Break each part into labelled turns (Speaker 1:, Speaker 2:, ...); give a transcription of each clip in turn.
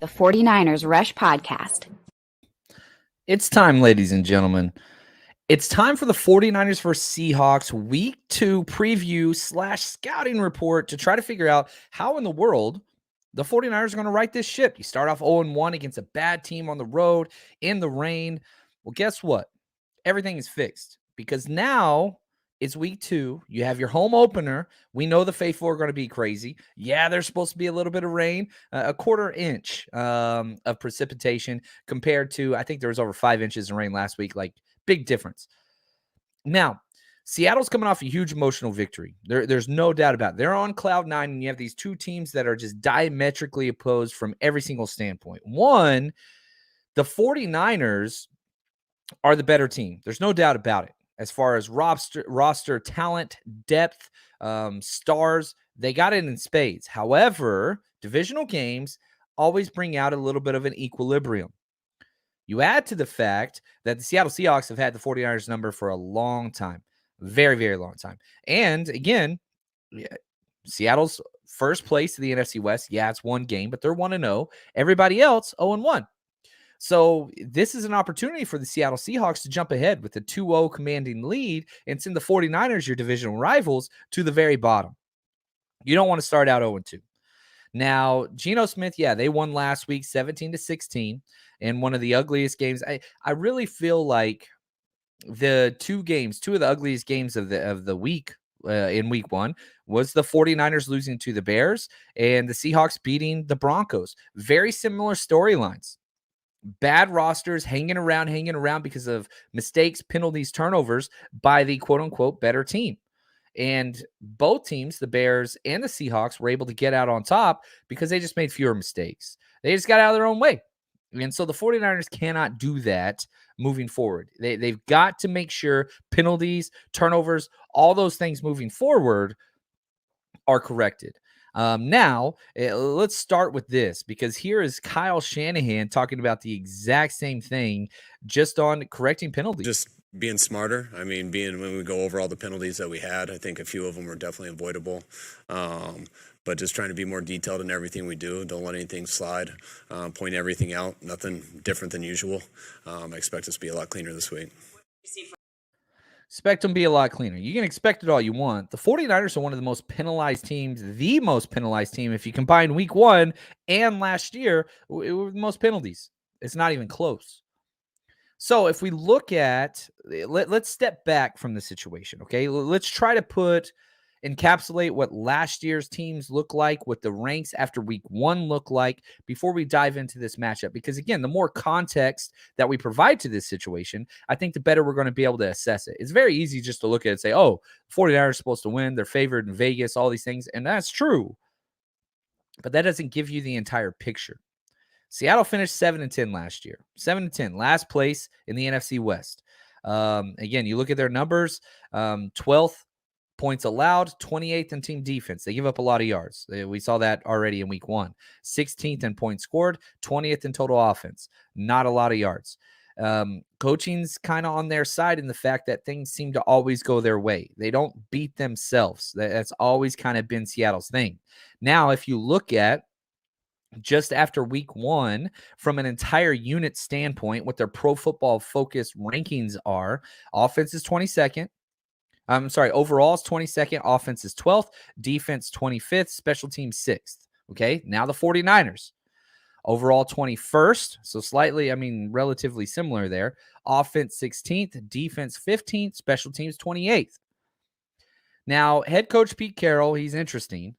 Speaker 1: The 49ers Rush Podcast.
Speaker 2: It's time, ladies and gentlemen. It's time for the 49ers vs. Seahawks Week 2 preview / scouting report to try to figure out how in the world the 49ers are going to right this ship. You start off 0-1 against a bad team on the road in the rain. Well, guess what? Everything is fixed because now it's Week 2. You have your home opener. We know the faithful are going to be crazy. Yeah, there's supposed to be a little bit of rain, a quarter inch of precipitation compared to, I think there was over 5 inches of rain last week. Like, big difference. Now, Seattle's coming off a huge emotional victory. There's no doubt about it. They're on cloud nine, and you have these two teams that are just diametrically opposed from every single standpoint. One, the 49ers are the better team. There's no doubt about it. As far as roster talent, depth, stars, they got it in spades. However, divisional games always bring out a little bit of an equilibrium. You add to the fact that the Seattle Seahawks have had the 49ers number for a long time. Very, very long time. And again, Seattle's first place in the NFC West. Yeah, it's one game, but they're 1-0. Everybody else 0-1. So this is an opportunity for the Seattle Seahawks to jump ahead with a 2-0 commanding lead and send the 49ers, your divisional rivals, to the very bottom. You don't want to start out 0-2. Now, Geno Smith, yeah, they won last week 17-16 in one of the ugliest games. I really feel like the two of the ugliest games of the week in week 1 was the 49ers losing to the Bears and the Seahawks beating the Broncos. Very similar storylines. Bad rosters hanging around because of mistakes, penalties, turnovers by the quote-unquote better team. And both teams, the Bears and the Seahawks, were able to get out on top because they just made fewer mistakes. They just got out of their own way. And so the 49ers cannot do that moving forward. They've got to make sure penalties, turnovers, all those things moving forward are corrected. Now, let's start with this because here is Kyle Shanahan talking about the exact same thing just on correcting penalties.
Speaker 3: Just being smarter. I mean, when we go over all the penalties that we had, I think a few of them were definitely avoidable. But just trying to be more detailed in everything we do. Don't let anything slide. Point everything out. Nothing different than usual. I expect us to be a lot cleaner this week.
Speaker 2: Expect them to be a lot cleaner. You can expect it all you want. The 49ers are one of the most penalized teams, the most penalized team. If you combine week 1 and last year, it was the most penalties. It's not even close. So if we look at, let's step back from the situation, okay? Let's try to encapsulate what last year's teams look like, what the ranks after week 1 look like before we dive into this matchup. Because again, the more context that we provide to this situation, I think the better we're going to be able to assess it. It's very easy just to look at it and say, oh, 49ers are supposed to win. They're favored in Vegas, all these things. And that's true. But that doesn't give you the entire picture. Seattle finished 7-10 last year. 7-10, last place in the NFC West. Again, you look at their numbers, 12th points allowed, 28th in team defense. They give up a lot of yards. We saw that already in week 1. 16th in points scored, 20th in total offense. Not a lot of yards. Coaching's kind of on their side in the fact that things seem to always go their way. They don't beat themselves. That's always kind of been Seattle's thing. Now, if you look at just after week 1, from an entire unit standpoint, what their Pro Football Focus rankings are, offense is 22nd. Overall is 22nd, offense is 12th, defense 25th, special teams 6th. Okay, now the 49ers. Overall 21st, so relatively similar there. Offense 16th, defense 15th, special teams 28th. Now, head coach Pete Carroll, he's interesting.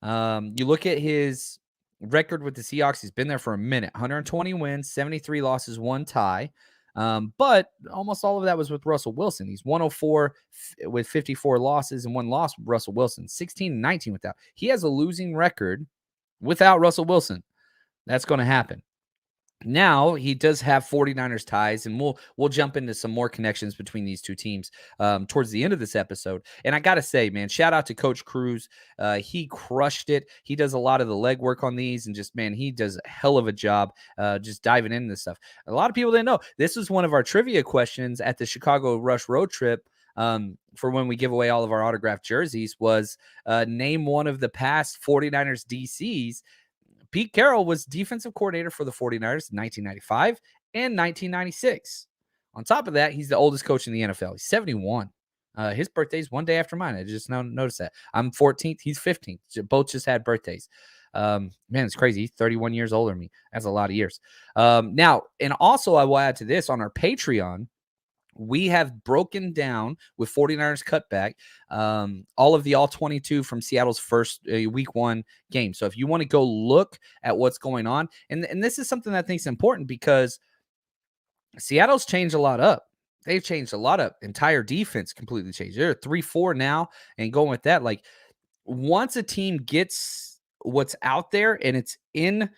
Speaker 2: You look at his record with the Seahawks, he's been there for a minute. 120 wins, 73 losses, 1 tie. But almost all of that was with Russell Wilson. He's 104 with 54 losses and 1 loss with Russell Wilson. 16-19 without. He has a losing record without Russell Wilson. That's going to happen. Now, he does have 49ers ties, and we'll jump into some more connections between these two teams towards the end of this episode. And I got to say, man, shout out to Coach Cruz. He crushed it. He does a lot of the legwork on these, and he does a hell of a job just diving into this stuff. A lot of people didn't know. This was one of our trivia questions at the Chicago Rush road trip for when we give away all of our autographed jerseys was name one of the past 49ers DCs. Pete Carroll was defensive coordinator for the 49ers in 1995 and 1996. On top of that, he's the oldest coach in the NFL. He's 71. His birthday's one day after mine. I just now noticed that. I'm 14th. He's 15th. Both just had birthdays. Man, it's crazy. He's 31 years older than me. That's a lot of years. Now, and also I will add to this on our Patreon, we have broken down with 49ers cutback all of the all 22 from Seattle's first week 1 game. So if you want to go look at what's going on, and this is something that I think is important because Seattle's changed a lot up. They've changed a lot up. Entire defense completely changed. They're 3-4 now, and going with that, like once a team gets what's out there and it's in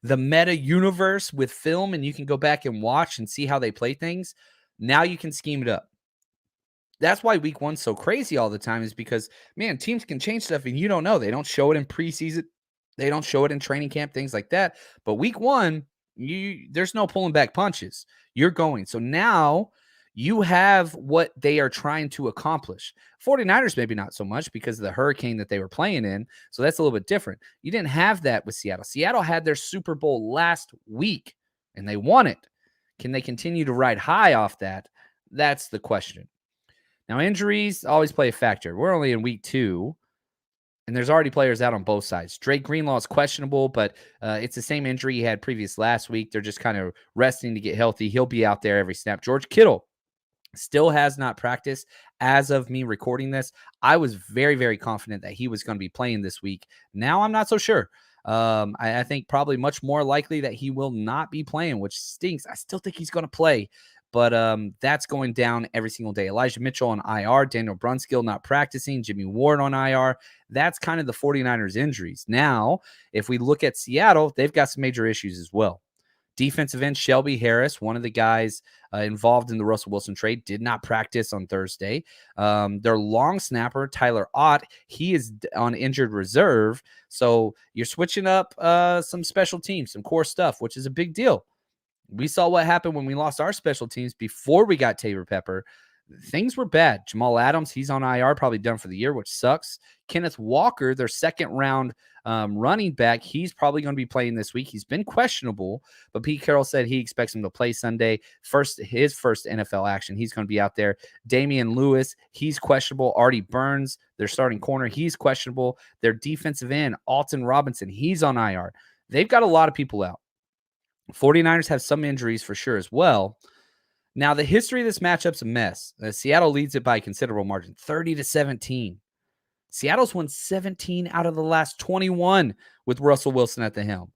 Speaker 2: the meta universe with film and you can go back and watch and see how they play things, now you can scheme it up. That's why week 1's so crazy all the time, is because, man, teams can change stuff and you don't know. They don't show it in preseason. They don't show it in training camp, things like that. But week 1, there's no pulling back punches. You're going. So now you have what they are trying to accomplish. 49ers maybe not so much because of the hurricane that they were playing in. So that's a little bit different. You didn't have that with Seattle. Seattle had their Super Bowl last week and they won it. Can they continue to ride high off that? That's the question. Now, injuries always play a factor. We're only in week 2, and there's already players out on both sides. Drake Greenlaw is questionable, but it's the same injury he had previous last week. They're just kind of resting to get healthy. He'll be out there every snap. George Kittle still has not practiced as of me recording this. I was very, very confident that he was going to be playing this week. Now I'm not so sure. I think probably much more likely that he will not be playing, which stinks. I still think he's going to play, but that's going down every single day. Elijah Mitchell on IR, Daniel Brunskill not practicing, Jimmy Ward on IR. That's kind of the 49ers injuries. Now, if we look at Seattle, they've got some major issues as well. Defensive end Shelby Harris, one of the guys involved in the Russell Wilson trade, did not practice on Thursday. Their long snapper, Tyler Ott, he is on injured reserve. So you're switching up some special teams, some core stuff, which is a big deal. We saw what happened when we lost our special teams before we got Tabor Pepper. Things were bad. Jamal Adams, he's on IR, probably done for the year, which sucks. Kenneth Walker, their second round running back, he's probably going to be playing this week. He's been questionable, but Pete Carroll said he expects him to play Sunday. His first NFL action. He's going to be out there. Damian Lewis, he's questionable. Artie Burns, their starting corner, he's questionable. Their defensive end, Alton Robinson, he's on IR. They've got a lot of people out. 49ers have some injuries for sure as well. Now, the history of this matchup's a mess. Seattle leads it by a considerable margin, 30-17. Seattle's won 17 out of the last 21 with Russell Wilson at the helm,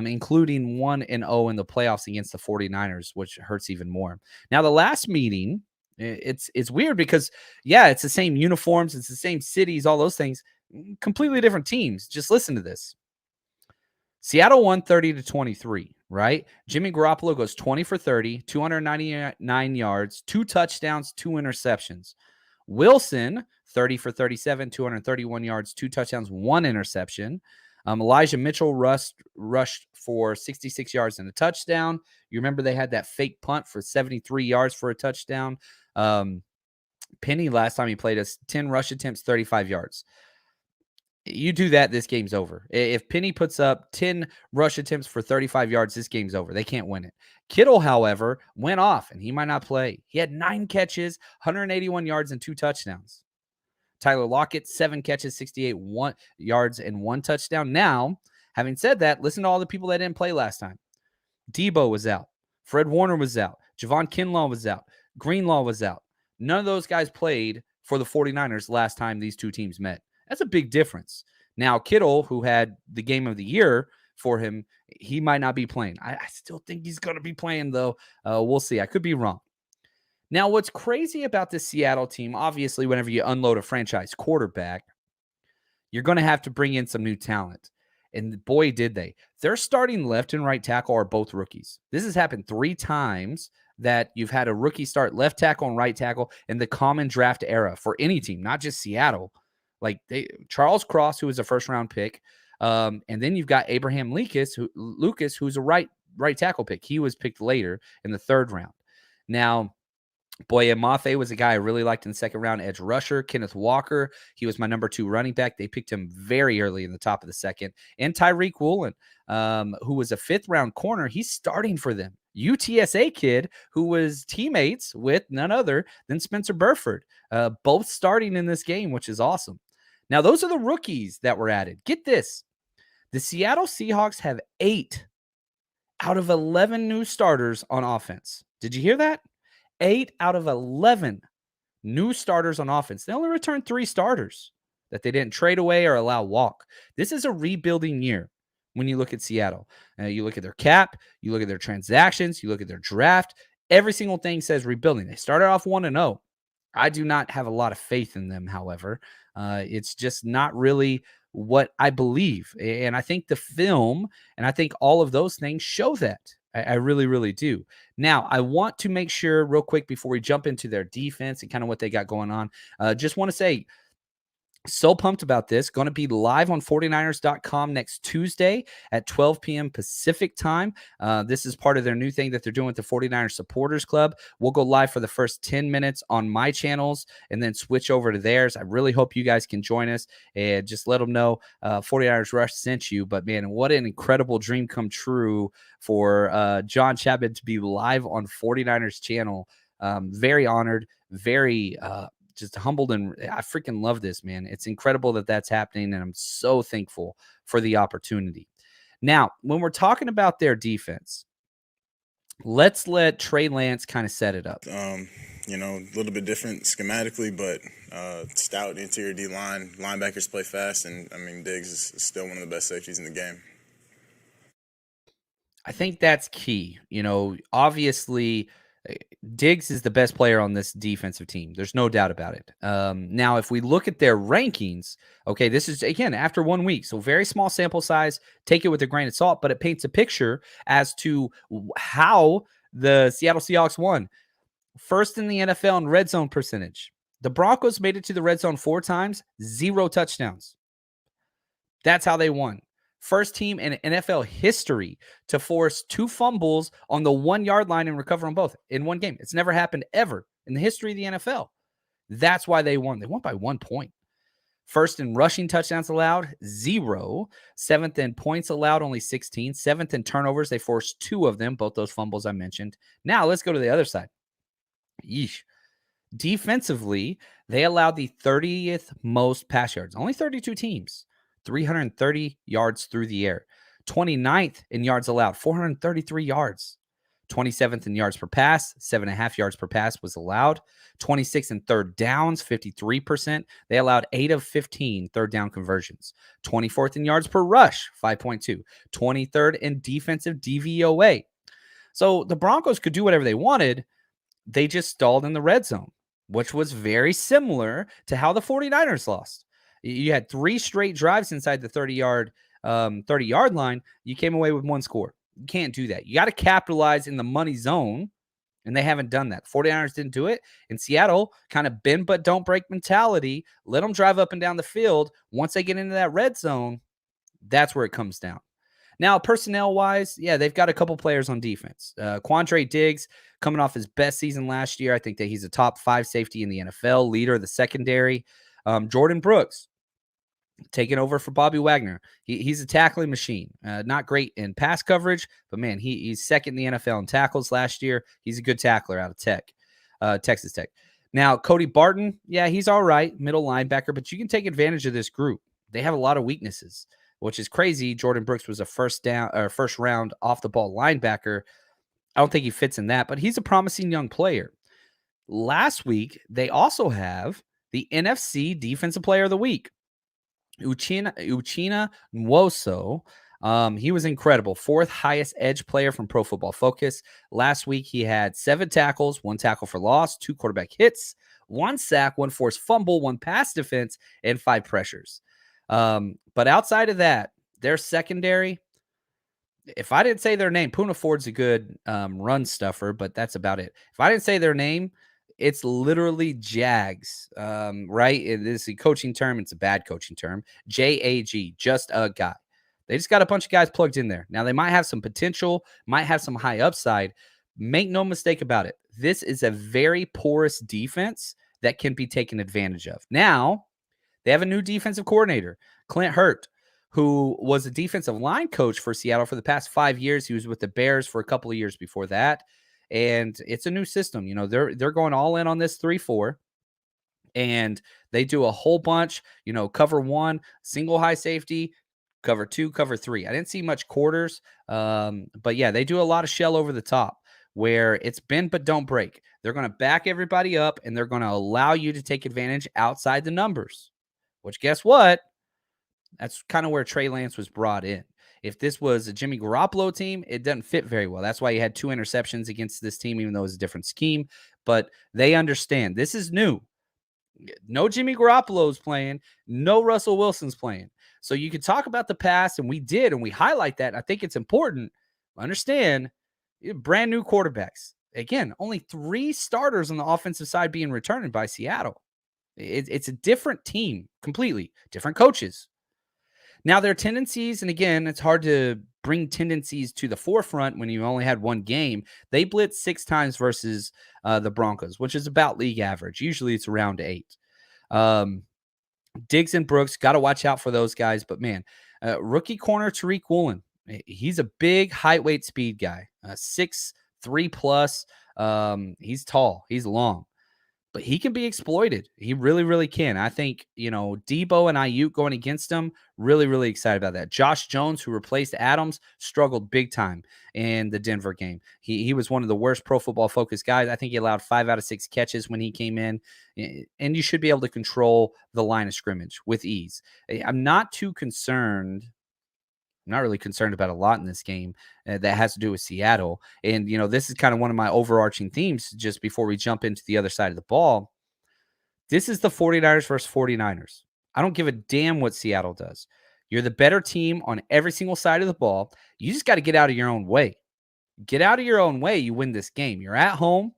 Speaker 2: including 1-0 in the playoffs against the 49ers, which hurts even more. Now, the last meeting, it's weird because, yeah, it's the same uniforms, it's the same cities, all those things, completely different teams. Just listen to this. Seattle won 30-23, right? Jimmy Garoppolo goes 20 for 30, 299 yards, 2 touchdowns, 2 interceptions. Wilson, 30 for 37, 231 yards, 2 touchdowns, 1 interception. Elijah Mitchell rushed for 66 yards and a touchdown. You remember they had that fake punt for 73 yards for a touchdown. Penny, last time he played us, 10 rush attempts, 35 yards. You do that, this game's over. If Penny puts up 10 rush attempts for 35 yards, this game's over. They can't win it. Kittle, however, went off, and he might not play. He had 9 catches, 181 yards, and 2 touchdowns. Tyler Lockett, 7 catches, 68 yards, and 1 touchdown. Now, having said that, listen to all the people that didn't play last time. Debo was out. Fred Warner was out. Javon Kinlaw was out. Greenlaw was out. None of those guys played for the 49ers last time these two teams met. That's a big difference. Now, Kittle, who had the game of the year for him, he might not be playing. I still think he's going to be playing, though. We'll see. I could be wrong. Now, what's crazy about this Seattle team, obviously, whenever you unload a franchise quarterback, you're going to have to bring in some new talent. And boy, did they. Their starting left and right tackle are both rookies. This has happened 3 times that you've had a rookie start left tackle and right tackle in the common draft era for any team, not just Seattle. Like Charles Cross, who was a first-round pick, and then you've got Abraham Lucas, who's a right tackle pick. He was picked later in the 3rd round. Now, Boye Mafe was a guy I really liked in the second round. Edge rusher. Kenneth Walker, he was my number 2 running back. They picked him very early in the top of the second. And Tyreek Woolen, who was a 5th-round corner. He's starting for them. UTSA kid who was teammates with none other than Spencer Burford, both starting in this game, which is awesome. Now, those are the rookies that were added. Get this. The Seattle Seahawks have 8 out of 11 new starters on offense. Did you hear that? 8 out of 11 new starters on offense. They only returned 3 starters that they didn't trade away or allow walk. This is a rebuilding year when you look at Seattle. You look at their cap, you look at their transactions, you look at their draft. Every single thing says rebuilding. They started off 1-0. I do not have a lot of faith in them, however. It's just not really what I believe. And I think the film and I think all of those things show that. I really, really do. Now, I want to make sure real quick before we jump into their defense and kind of what they got going on. Just want to say, so pumped about this. Going to be live on 49ers.com next Tuesday at 12 p.m. Pacific time. This is part of their new thing that they're doing with the 49ers Supporters Club. We'll go live for the first 10 minutes on my channels and then switch over to theirs. I really hope you guys can join us and just let them know 49ers Rush sent you. But, man, what an incredible dream come true for John Chapman to be live on 49ers channel. Very honored, very just humbled, and I freaking love this, man. It's incredible that that's happening, and I'm so thankful for the opportunity. Now, when we're talking about their defense, let's let Trey Lance kind of set it up.
Speaker 4: A little bit different schematically, but stout interior D-line. Linebackers play fast, and, Diggs is still one of the best safeties in the game.
Speaker 2: I think that's key. Obviously, Diggs is the best player on this defensive team. There's no doubt about it. Now, if we look at their rankings, okay, this is, again, after 1 week, so very small sample size. Take it with a grain of salt, but it paints a picture as to how the Seattle Seahawks won. First in the NFL in red zone percentage. The Broncos made it to the red zone 4 times, 0 touchdowns. That's how they won. First team in NFL history to force 2 fumbles on the 1-yard line and recover on both in one game. It's never happened ever in the history of the NFL. That's why they won. They won by 1 point. First in rushing touchdowns allowed, 0. 7th in points allowed, only 16. 7th in turnovers, they forced 2 of them, both those fumbles I mentioned. Now let's go to the other side. Yeesh. Defensively, they allowed the 30th most pass yards. Only 32 teams. 330 yards through the air. 29th in yards allowed, 433 yards. 27th in yards per pass, 7.5 yards per pass was allowed. 26th in third downs, 53%. They allowed 8 of 15 third down conversions. 24th in yards per rush, 5.2. 23rd in defensive DVOA. So the Broncos could do whatever they wanted. They just stalled in the red zone, which was very similar to how the 49ers lost. You had 3 straight drives inside the 30-yard line. You came away with 1 score. You can't do that. You got to capitalize in the money zone, and they haven't done that. 49ers didn't do it. In Seattle, kind of bend but don't break mentality. Let them drive up and down the field. Once they get into that red zone, that's where it comes down. Now, personnel-wise, yeah, they've got a couple players on defense. Quandre Diggs, coming off his best season last year. I think that he's a top 5 safety in the NFL, leader of the secondary. Jordan Brooks, taking over for Bobby Wagner. He's a tackling machine. Not great in pass coverage, but, man, he's second in the NFL in tackles last year. He's a good tackler out of Texas Tech. Now, Cody Barton, yeah, he's all right, middle linebacker, but you can take advantage of this group. They have a lot of weaknesses, which is crazy. Jordan Brooks was a first round off the ball linebacker. I don't think he fits in that, but he's a promising young player. Last week, they also have the NFC Defensive Player of the Week. Uchenna Nwosu. He was incredible. 4th highest edge player from Pro Football Focus. Last week, he had 7 tackles, 1 tackle for loss, 2 quarterback hits, 1 sack, 1 forced fumble, 1 pass defense, and 5 pressures. But outside of that, their secondary, if I didn't say their name, Poona Ford's a good run stuffer, but that's about it. If I didn't say their name, it's literally Jags, right? It is a coaching term. It's a bad coaching term. JAG, just a guy. They just got a bunch of guys plugged in there. Now, they might have some potential, might have some high upside, Make no mistake about it. This is a very porous defense that can be taken advantage of. Now, they have a new defensive coordinator, Clint Hurt, who was a defensive line coach for Seattle for the past 5 years. He was with the Bears for a couple of years before that. And it's a new system. You know, they're going all in on this 3-4. And they do a whole bunch, you know, cover 1, single high safety, cover 2, cover 3. I didn't see much quarters. But yeah, they do a lot of shell over the top where it's bend but don't break. They're going to back everybody up and they're going to allow you to take advantage outside the numbers, which guess what? That's kind of where Trey Lance was brought in. If this was a Jimmy Garoppolo team, it doesn't fit very well. That's why he had 2 interceptions against this team, even though it was a different scheme. But they understand this is new. No Jimmy Garoppolo's playing. No Russell Wilson's playing. So you could talk about the past, and we did, and we highlight that. I think it's important. Understand, brand new quarterbacks. Again, only 3 starters on the offensive side being returned by Seattle. It's a different team, completely different coaches. Now, their tendencies, and again, it's hard to bring tendencies to the forefront when you only had 1 game. They blitzed 6 times versus the Broncos, which is about league average. Usually it's around 8. Diggs and Brooks, got to watch out for those guys. But, man, rookie corner Tariq Woolen, he's a big height, weight, speed guy, 6'3 plus. He's tall. He's long. But he can be exploited. He really, really can. I think, you know, Debo and Ayuk going against him, really, really excited about that. Josh Jones, who replaced Adams, struggled big time in the Denver game. He was one of the worst Pro Football Focus guys. I think he allowed 5 out of 6 catches when he came in. And you should be able to control the line of scrimmage with ease. I'm not too concerned. I'm not really concerned about a lot in this game that has to do with Seattle. And, you know, this is kind of one of my overarching themes just before we jump into the other side of the ball. This is the 49ers versus 49ers. I don't give a damn what Seattle does. You're the better team on every single side of the ball. You just got to get out of your own way. Get out of your own way, you win this game. You're at home.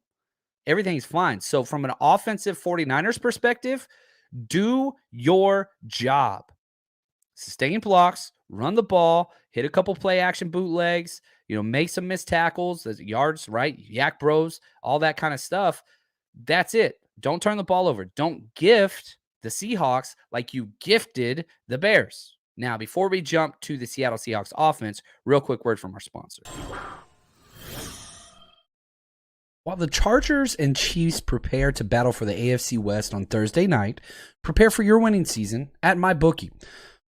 Speaker 2: Everything's fine. So from an offensive 49ers perspective, do your job. Sustain blocks, run the ball, hit a couple play action bootlegs, you know, make some missed tackles, yards, right? Yak bros, all that kind of stuff. That's it. Don't turn the ball over. Don't gift the Seahawks like you gifted the Bears. Now, before we jump to the Seattle Seahawks offense, real quick word from our sponsor. While the Chargers and Chiefs prepare to battle for the AFC West on Thursday night, prepare for your winning season at MyBookie.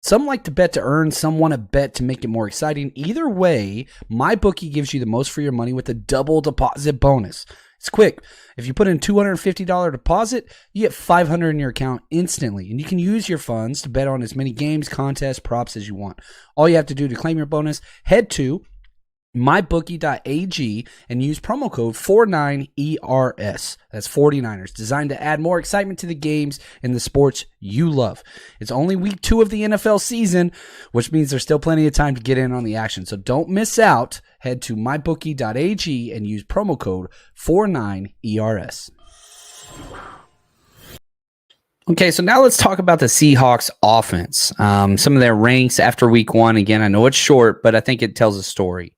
Speaker 2: Some like to bet to earn, some want to bet to make it more exciting. Either way, MyBookie gives you the most for your money with a double deposit bonus. It's quick. If you put in $250 deposit, you get $500 in your account instantly, and you can use your funds to bet on as many games, contests, props as you want. All you have to do to claim your bonus, head to mybookie.ag and use promo code 49ERS. That's 49ers, designed to add more excitement to the games and the sports you love. It's only week 2 of the NFL season, which means there's still plenty of time to get in on the action. So don't miss out. Head to mybookie.ag and use promo code 49ERS. Okay, so now let's talk about the Seahawks offense. Some of their ranks after week 1. Again, I know it's short, but I think it tells a story.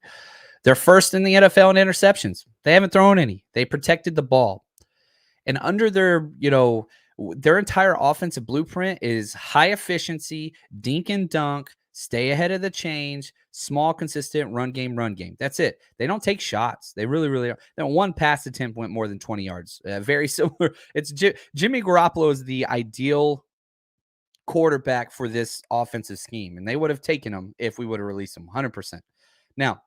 Speaker 2: They're first in the NFL in interceptions. They haven't thrown any. They protected the ball. And under their, you know, their entire offensive blueprint is high efficiency, dink and dunk, stay ahead of the change, small, consistent run game. That's it. They don't take shots. They really, really don't. Then one pass attempt went more than 20 yards. Very similar. It's Jimmy Garoppolo is the ideal quarterback for this offensive scheme, and they would have taken him if we would have released him 100%. Now,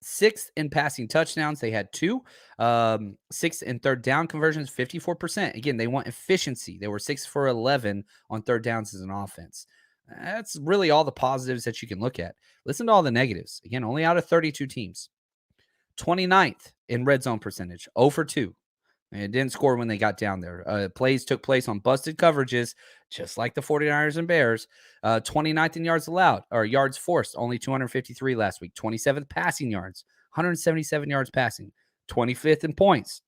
Speaker 2: 6th in passing touchdowns, they had 2. 6th in third down conversions, 54%. Again, they want efficiency. They were 6 for 11 on third downs as an offense. That's really all the positives that you can look at. Listen to all the negatives. Again, only out of 32 teams. 29th in red zone percentage, 0 for 2. And it didn't score when they got down there. Plays took place on busted coverages, just like the 49ers and Bears. 29th in yards allowed, or yards forced, only 253 last week. 27th passing yards, 177 yards passing. 25th in points.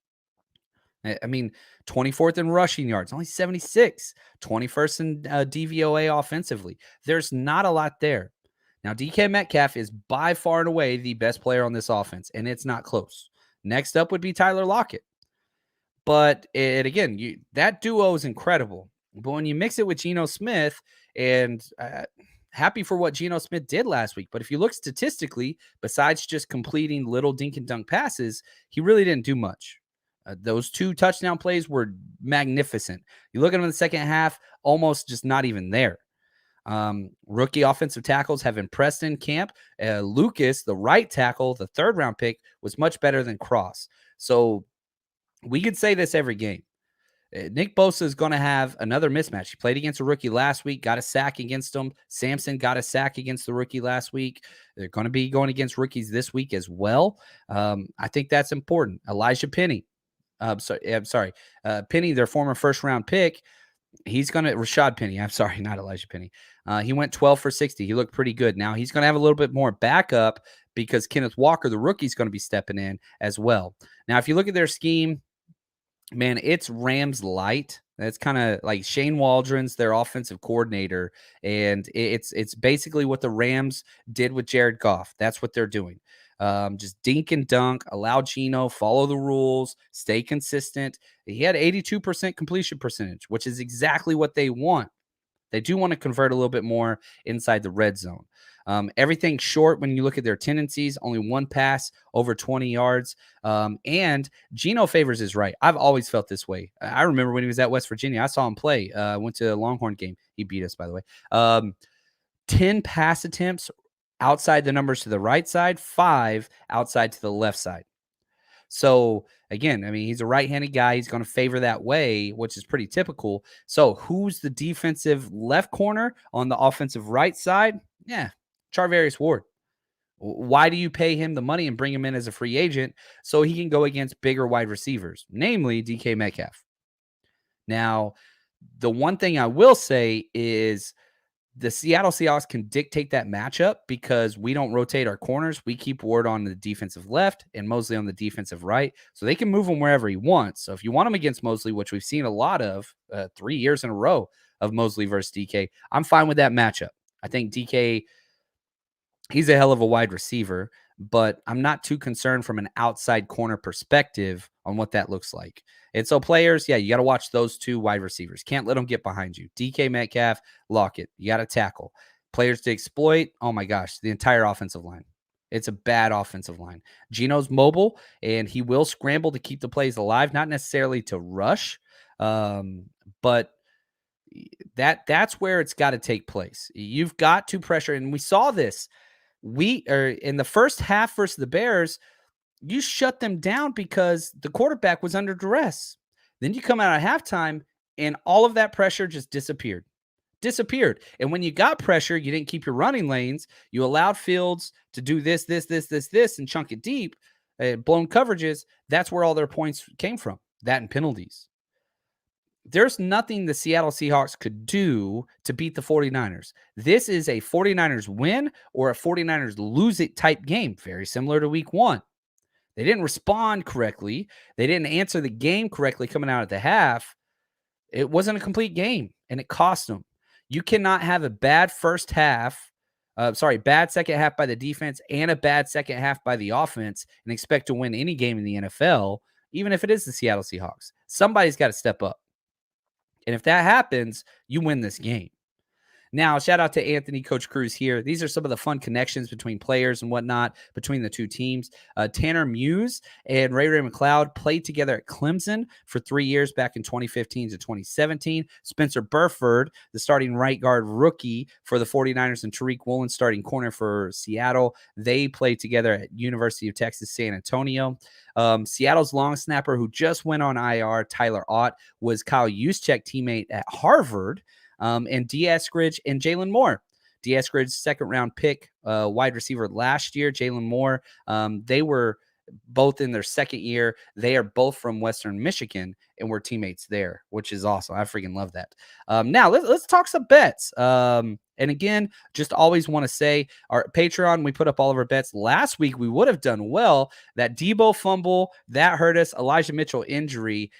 Speaker 2: I mean, 24th in rushing yards, only 76. 21st in DVOA offensively. There's not a lot there. Now, DK Metcalf is by far and away the best player on this offense, and it's not close. Next up would be Tyler Lockett. But again, that duo is incredible. But when you mix it with Geno Smith, and happy for what Geno Smith did last week. But if you look statistically, besides just completing little dink and dunk passes, he really didn't do much. Those 2 touchdown plays were magnificent. You look at him in the second half, almost just not even there. Rookie offensive tackles have impressed in camp. Lucas, the right tackle, the 3rd-round pick, was much better than Cross. So we could say this every game. Nick Bosa is going to have another mismatch. He played against a rookie last week, got a sack against him. Samson got a sack against the rookie last week. They're going to be going against rookies this week as well. I think that's important. Elijah Penny. Penny, their former 1st-round pick. He's going to – Rashad Penny. I'm sorry, not Elijah Penny. He went 12 for 60. He looked pretty good. Now he's going to have a little bit more backup because Kenneth Walker, the rookie, is going to be stepping in as well. Now, if you look at their scheme, man, it's Rams light. That's kind of like Shane Waldron's their offensive coordinator, and it's basically what the Rams did with Jared Goff. That's what they're doing. Just dink and dunk, allow Geno, follow the rules, stay consistent. He had 82% completion percentage, which is exactly what they want. They do want to convert a little bit more inside the red zone. Everything short when you look at their tendencies, only 1 pass over 20 yards. And Geno favors is right. I've always felt this way. I remember when he was at West Virginia, I saw him play. Went to a Longhorn game. He beat us, by the way. 10 pass attempts outside the numbers to the right side, 5 outside to the left side. So again, I mean, he's a right-handed guy. He's going to favor that way, which is pretty typical. So who's the defensive left corner on the offensive right side? Yeah, Charvarius Ward. Why do you pay him the money and bring him in as a free agent so he can go against bigger wide receivers, namely DK Metcalf? Now, the one thing I will say is the Seattle Seahawks can dictate that matchup because we don't rotate our corners. We keep Ward on the defensive left and Mosley on the defensive right, so they can move him wherever he wants. So if you want him against Mosley, which we've seen a lot of 3 years in a row of Mosley versus DK, I'm fine with that matchup. I think DK, he's a hell of a wide receiver, but I'm not too concerned from an outside corner perspective on what that looks like. And so players, yeah, you got to watch those 2 wide receivers. Can't let them get behind you. DK Metcalf, Lockett, you got to tackle. Players to exploit, oh my gosh, the entire offensive line. It's a bad offensive line. Geno's mobile, and he will scramble to keep the plays alive, not necessarily to rush, but that's where it's got to take place. You've got to pressure, and we saw this. In the first half versus the Bears, you shut them down because the quarterback was under duress. Then you come out at halftime, and all of that pressure just disappeared. And when you got pressure, you didn't keep your running lanes. You allowed Fields to do this, and chunk it deep, blown coverages. That's where all their points came from, that and penalties. There's nothing the Seattle Seahawks could do to beat the 49ers. This is a 49ers win or a 49ers lose it type game, very similar to week 1. They didn't respond correctly. They didn't answer the game correctly coming out at the half. It wasn't a complete game, and it cost them. You cannot have a bad bad second half by the defense and a bad second half by the offense and expect to win any game in the NFL, even if it is the Seattle Seahawks. Somebody's got to step up. And if that happens, you win this game. Now, shout out to Anthony, Coach Cruz here. These are some of the fun connections between players and whatnot between the 2 teams. Tanner Muse and Ray McLeod played together at Clemson for 3 years back in 2015 to 2017. Spencer Burford, the starting right guard rookie for the 49ers, and Tariq Woolen, starting corner for Seattle. They played together at University of Texas, San Antonio. Seattle's long snapper who just went on IR, Tyler Ott, was Kyle Juszczyk teammate at Harvard. And D. Eskridge and Jalen Moore. D. Eskridge's 2nd-round pick, wide receiver last year. Jalen Moore, they were both in their 2nd year. They are both from Western Michigan, and we're teammates there, which is awesome. I freaking love that. Now, let's talk some bets. And again, just always want to say, our Patreon, we put up all of our bets. Last week, we would have done well. That Debo fumble, that hurt us. Elijah Mitchell injury,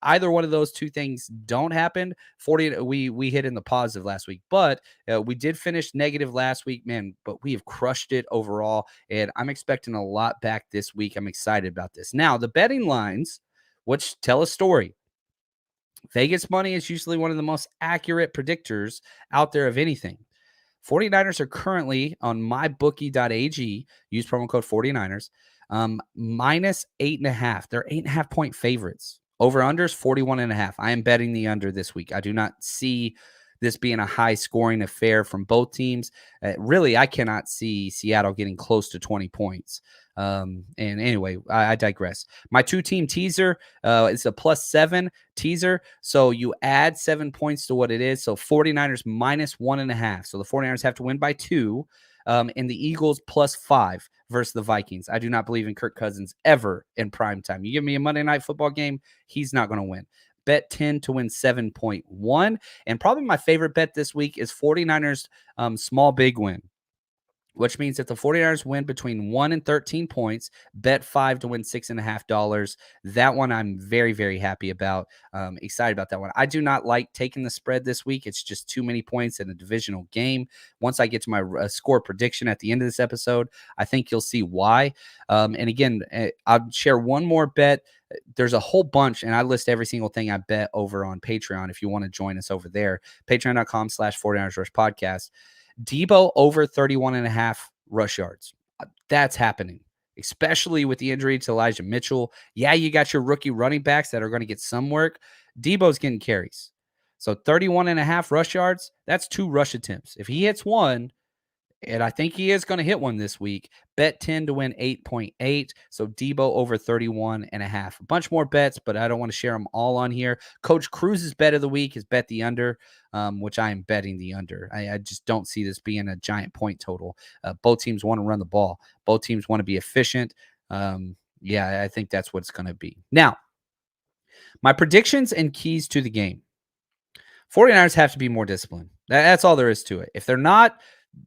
Speaker 2: either one of those two things don't happen, 40 we hit in the positive last week, but we did finish negative last week, man, but we have crushed it overall, and I'm expecting a lot back this week. I'm excited about this. Now, the betting lines, which tell a story. Vegas money is usually one of the most accurate predictors out there of anything. 49ers are currently on mybookie.ag. Use promo code 49ers. Minus 8.5. They're 8.5 point favorites. Over unders 41.5. I am betting the under this week. I do not see this being a high scoring affair from both teams. Really, I cannot see Seattle getting close to 20 points. And anyway, I digress. My 2-team teaser is a +7 teaser. So you add 7 points to what it is. So 49ers -1.5. So the 49ers have to win by 2. And the Eagles +5 versus the Vikings. I do not believe in Kirk Cousins ever in prime time. You give me a Monday Night Football game, he's not going to win. Bet 10 to win 7.1. And probably my favorite bet this week is 49ers small big win, which means if the 49ers win between 1 and 13 points, bet 5 to win $6.50. That one I'm very, very happy about. Excited about that one. I do not like taking the spread this week. It's just too many points in a divisional game. Once I get to my score prediction at the end of this episode, I think you'll see why. And again, I'll share one more bet. There's a whole bunch, and I list every single thing I bet over on Patreon if you want to join us over there. Patreon.com/49ers Rush Podcast. Debo over 31.5 rush yards. That's happening, especially with the injury to Elijah Mitchell. Yeah, you got your rookie running backs that are going to get some work. Debo's getting carries. So 31.5 rush yards, that's 2 rush attempts. If he hits one, and I think he is going to hit one this week, bet 10 to win 8.8. So Debo over 31.5. A bunch more bets, but I don't want to share them all on here. Coach Cruz's bet of the week is bet the under, which I am betting the under. I just don't see this being a giant point total. Both teams want to run the ball. Both teams want to be efficient. Yeah, I think that's what it's going to be. Now, my predictions and keys to the game. 49ers have to be more disciplined. That's all there is to it. If they're not,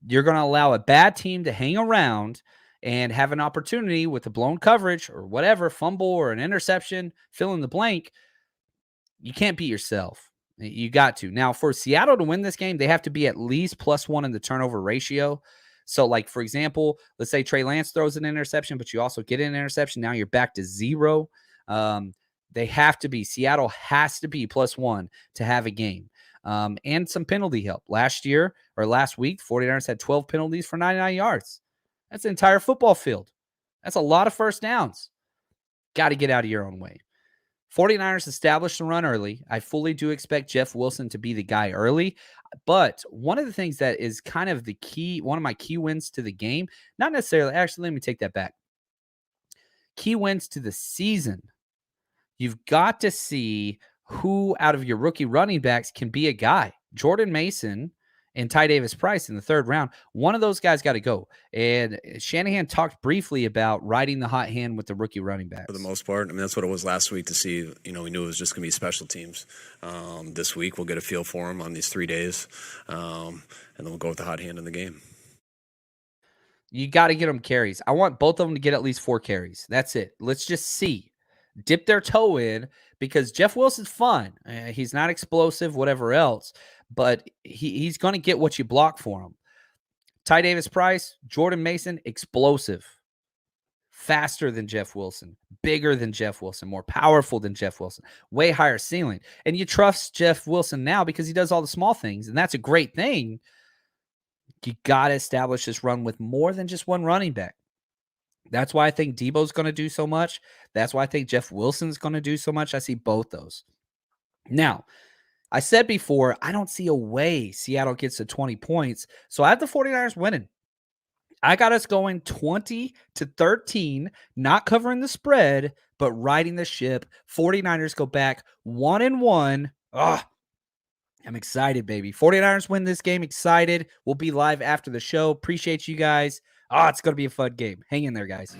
Speaker 2: you're going to allow a bad team to hang around and have an opportunity with a blown coverage or whatever, fumble or an interception, fill in the blank. You can't beat yourself. You got to. Now, for Seattle to win this game, they have to be at least +1 in the turnover ratio. So, like, for example, let's say Trey Lance throws an interception, but you also get an interception. Now you're back to 0. They have to be. Seattle has to be +1 to have a game. And some penalty help. Last week, 49ers had 12 penalties for 99 yards. That's an entire football field. That's a lot of first downs. Got to get out of your own way. 49ers established the run early. I fully do expect Jeff Wilson to be the guy early. But one of the things that is kind of the key, one of my key wins to the game, not necessarily, actually, let me take that back. Key wins to the season. You've got to see who out of your rookie running backs can be a guy. Jordan Mason and Ty Davis-Price in the 3rd round. One of those guys got to go. And Shanahan talked briefly about riding the hot hand with the rookie running backs.
Speaker 3: For the most part, I mean, that's what it was last week to see. We knew it was just going to be special teams. This week, we'll get a feel for them on these 3 days. And then we'll go with the hot hand in the game.
Speaker 2: You got to get them carries. I want both of them to get at least 4 carries. That's it. Let's just see. Dip their toe in, because Jeff Wilson's fun. He's not explosive, whatever else, but he's going to get what you block for him. Ty Davis-Price, Jordan Mason, explosive. Faster than Jeff Wilson, bigger than Jeff Wilson, more powerful than Jeff Wilson, way higher ceiling. And you trust Jeff Wilson now because he does all the small things, and that's a great thing. You got to establish this run with more than just one running back. That's why I think Debo's going to do so much. That's why I think Jeff Wilson's going to do so much. I see both those. Now, I said before, I don't see a way Seattle gets to 20 points. So I have the 49ers winning. I got us going 20-13, not covering the spread, but riding the ship. 49ers go back 1-1. I'm excited, baby. 49ers win this game. Excited. We'll be live after the show. Appreciate you guys. It's going to be a fun game. Hang in there, guys.